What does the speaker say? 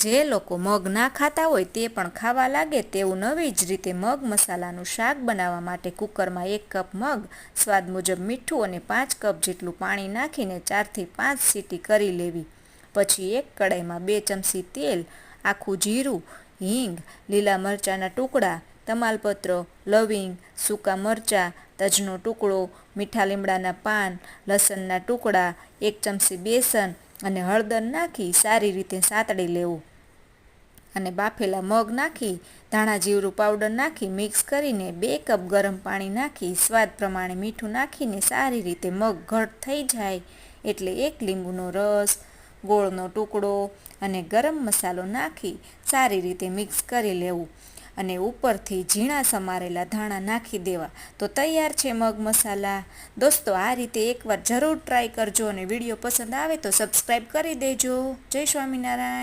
જે લોકો મગ ના ખાતા હોય તે પણ ખાવા લાગે તેવું નવી જ રીતે મગ મસાલાનું શાક બનાવવા માટે કુકરમાં 1 કપ મગ, સ્વાદ મુજબ મીઠું અને 5 કપ જેટલું પાણી નાખીને 4 થી 5 સીટી કરી લેવી। પછી એક કડાઈમાં 2 ચમચી તેલ, આખું જીરું, હિંગ, લીલા મરચાંના ટુકડા, તમાલપત્ર, લવિંગ, સૂકા મરચાં, તજનો ટુકડો, મીઠા લીમડાના પાન, લસણના ટુકડા, 1 ચમચી બેસન અને હળદર નાખી સારી રીતે સાતળી લેવું અને બાફેલા મગ નાખી ધાણા જીરું પાવડર નાખી મિક્સ કરીને 2 કપ ગરમ પાણી નાખી સ્વાદ પ્રમાણે મીઠું નાખીને સારી રીતે મગ ઘટ થઈ જાય એટલે 1 લીંબુનો રસ, ગોળનો ટુકડો અને ગરમ મસાલો નાખી સારી રીતે મિક્સ કરી લેવું અને ઉપરથી ઝીણા સમારેલા ધાણા નાખી દેવા તો તૈયાર છે મગ મસાલા। દોસ્તો આ રીતે એકવાર જરૂર ટ્રાય કરજો અને વિડીયો પસંદ આવે તો સબસ્ક્રાઈબ કરી દેજો। જય સ્વામિનારાયણ।